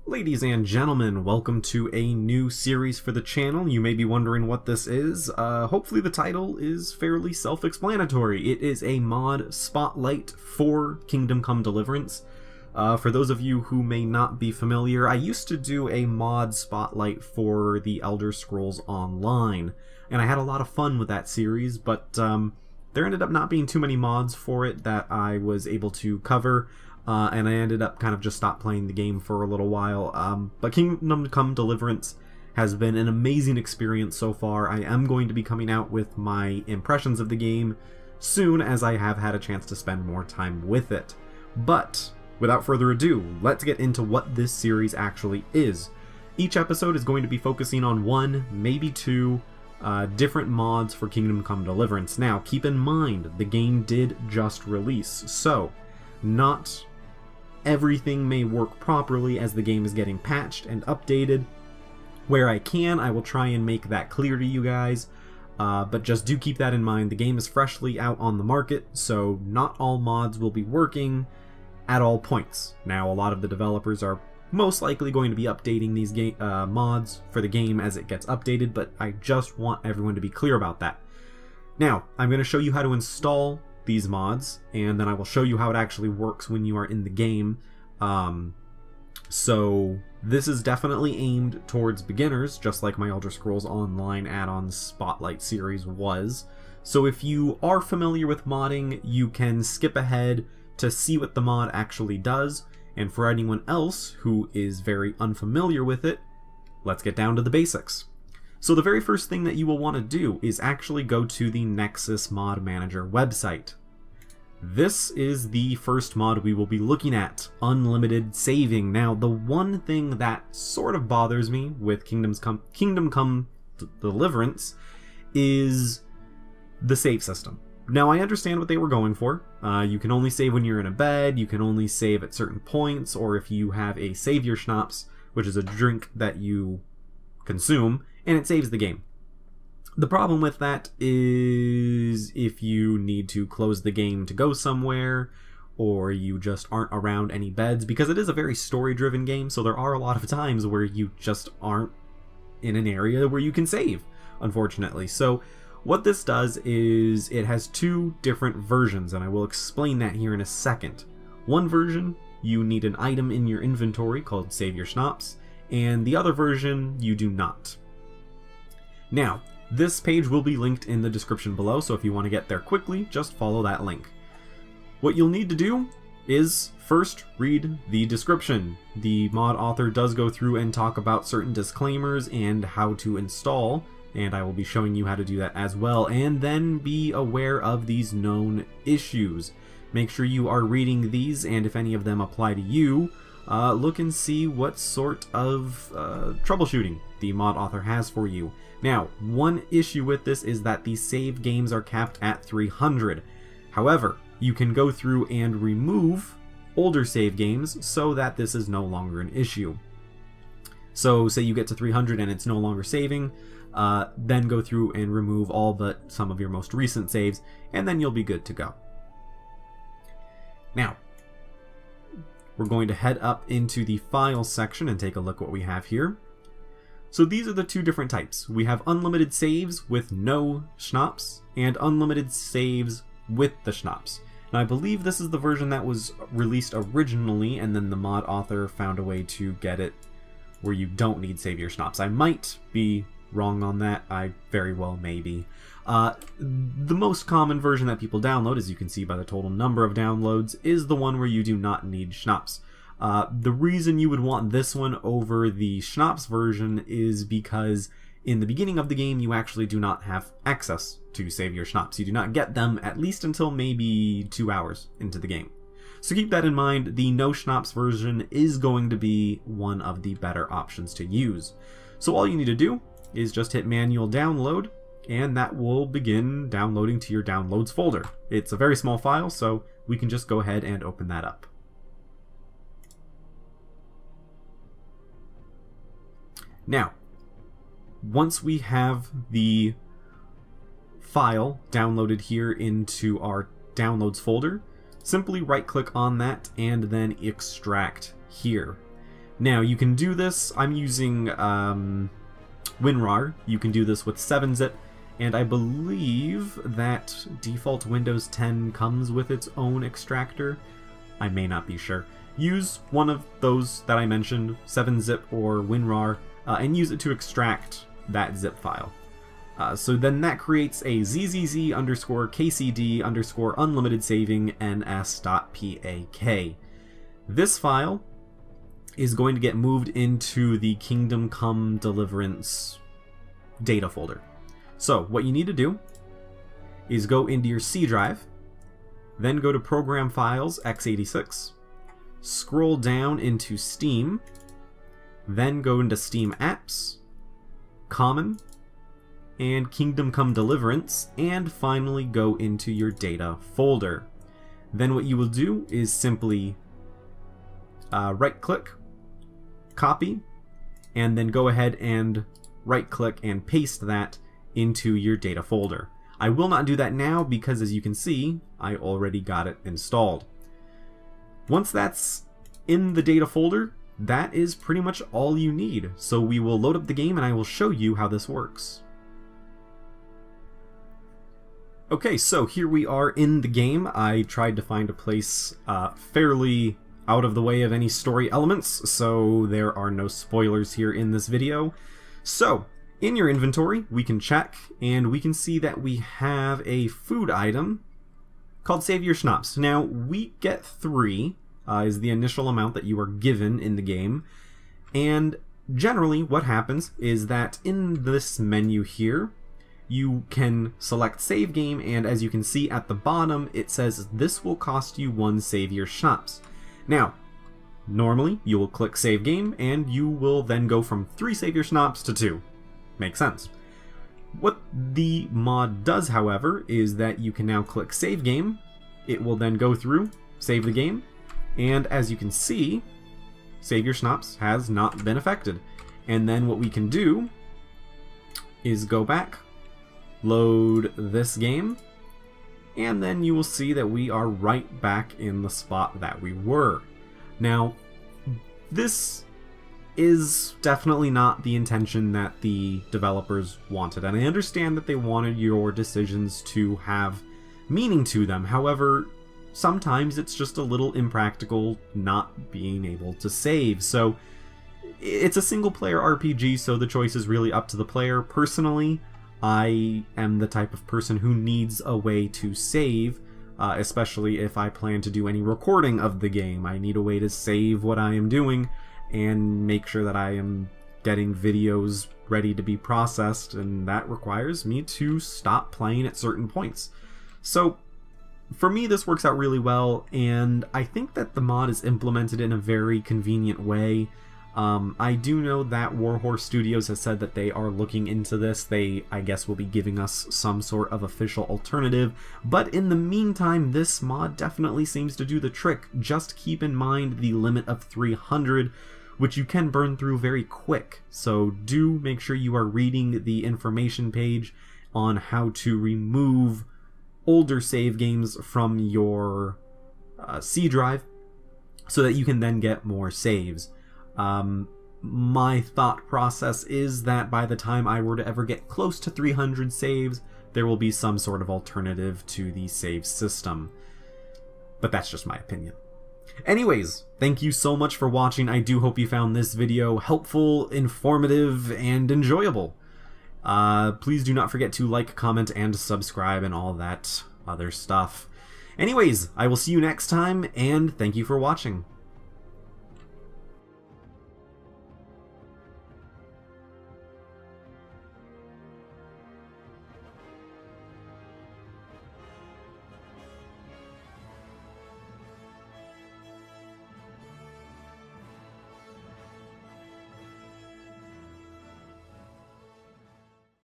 Ladies and gentlemen, welcome to a new series for the channel. You may be wondering what this is. Hopefully the title is fairly self-explanatory. It is a mod spotlight for Kingdom Come Deliverance. For those of you who may not be familiar, I used to do a mod spotlight for the Elder Scrolls Online, and I had a lot of fun with that series, but there ended up not being too many mods for it that I was able to cover. And I ended up kind of just stopped playing the game for a little while. But Kingdom Come Deliverance has been an amazing experience so far. I am going to be coming out with my impressions of the game soon, as I have had a chance to spend more time with it. But without further ado, let's get into what this series actually is. Each episode is going to be focusing on one, maybe two, different mods for Kingdom Come Deliverance. Now, keep in mind, the game did just release, so not everything may work properly as the game is getting patched and updated. Where I can, I will try and make that clear to you guys, but just do keep that in mind. The game is freshly out on the market, so not all mods will be working at all points. Now, a lot of the developers are most likely going to be updating these mods for the game as it gets updated, but I just want everyone to be clear about that. Now, I'm going to show you how to install these mods, and then I will show you how it actually works when you are in the game. So this is definitely aimed towards beginners, just like my Elder Scrolls Online add-on Spotlight series was. So if you are familiar with modding, you can skip ahead to see what the mod actually does, and for anyone else who is very unfamiliar with it, let's get down to the basics. So the very first thing that you will want to do is actually go to the Nexus Mod Manager website. This is the first mod we will be looking at, unlimited saving. Now, the one thing that sort of bothers me with Kingdom Come Deliverance is the save system. Now, I understand what they were going for. You can only save when you're in a bed, you can only save at certain points, or if you have a Savior Schnapps, which is a drink that you consume, and it saves the game. The problem with that is if you need to close the game to go somewhere, or you just aren't around any beds, because it is a very story-driven game, so there are a lot of times where you just aren't in an area where you can save, unfortunately. So what this does is it has two different versions, and I will explain that here in a second. One version, you need an item in your inventory called Savior Schnapps, and the other version, you do not. Now, this page will be linked in the description below, so if you want to get there quickly, just follow that link. What you'll need to do is first read the description. The mod author does go through and talk about certain disclaimers and how to install, and I will be showing you how to do that as well, and then be aware of these known issues. Make sure you are reading these, and if any of them apply to you, look and see what sort of troubleshooting the mod author has for you. Now, one issue with this is that the save games are capped at 300. However, you can go through and remove older save games so that this is no longer an issue. So say you get to 300 and it's no longer saving, then go through and remove all but some of your most recent saves, and then you'll be good to go. Now, we're going to head up into the Files section and take a look what we have here. So these are the two different types. We have unlimited saves with no schnapps, and unlimited saves with the schnapps. Now I believe this is the version that was released originally, and then the mod author found a way to get it where you don't need Savior Schnapps. I might be wrong on that, I very well may be. The most common version that people download, as you can see by the total number of downloads, is the one where you do not need schnapps. The reason you would want this one over the Schnapps version is because in the beginning of the game you actually do not have access to Savior Schnapps. You do not get them at least until maybe 2 hours into the game. So keep that in mind. The no Schnapps version is going to be one of the better options to use. So all you need to do is just hit manual download, and that will begin downloading to your downloads folder. It's a very small file, so we can just go ahead and open that up. Now, once we have the file downloaded here into our downloads folder, simply right click on that and then extract here. Now, you can do this, I'm using WinRAR, you can do this with 7-zip, and I believe that default Windows 10 comes with its own extractor. I may not be sure. Use one of those that I mentioned, 7-zip or WinRAR, and use it to extract that zip file. So then that creates a zzz_kcd_unlimited saving ns.pak. This file is going to get moved into the Kingdom Come Deliverance data folder. So what you need to do is go into your C drive, then go to Program Files x86, scroll down into Steam, then go into Steam Apps, Common, and Kingdom Come Deliverance, and finally go into your data folder. Then what you will do is simply right-click, copy, and then go ahead and right-click and paste that into your data folder. I will not do that now because, as you can see, I already got it installed. Once that's in the data folder, that is pretty much all you need. So we will load up the game and I will show you how this works. Okay, so here we are in the game. I tried to find a place fairly out of the way of any story elements, so there are no spoilers here in this video. So, in your inventory, we can check, and we can see that we have a food item called Save Your Schnapps. Now, we get 3, is the initial amount that you are given in the game, and generally what happens is that in this menu here, you can select Save Game, and as you can see at the bottom, it says this will cost you 1 Save Your Schnapps. Now, normally you will click Save Game, and you will then go from 3 Save Your Schnapps to 2. Makes sense. What the mod does, however, is that you can now click Save Game, it will then go through, save the game, and as you can see, Save Your Schnapps has not been affected. And then what we can do is go back, load this game, and then you will see that we are right back in the spot that we were. Now, this is definitely not the intention that the developers wanted, and I understand that they wanted your decisions to have meaning to them. However, sometimes it's just a little impractical not being able to save. So it's a single-player RPG, so the choice is really up to the player. Personally, I am the type of person who needs a way to save, especially if I plan to do any recording of the game. I need a way to save what I am doing and make sure that I am getting videos ready to be processed, and that requires me to stop playing at certain points. So for me, this works out really well, and I think that the mod is implemented in a very convenient way. I do know that Warhorse Studios has said that they are looking into this. They, I guess, will be giving us some sort of official alternative. But in the meantime, this mod definitely seems to do the trick. Just keep in mind the limit of 300, which you can burn through very quick. So do make sure you are reading the information page on how to remove older save games from your C drive so that you can then get more saves. My thought process is that by the time I were to ever get close to 300 saves, there will be some sort of alternative to the save system. But that's just my opinion. Anyways, thank you so much for watching. I do hope you found this video helpful, informative, and enjoyable. Please do not forget to like, comment, and subscribe, and all that other stuff. Anyways, I will see you next time, and thank you for watching.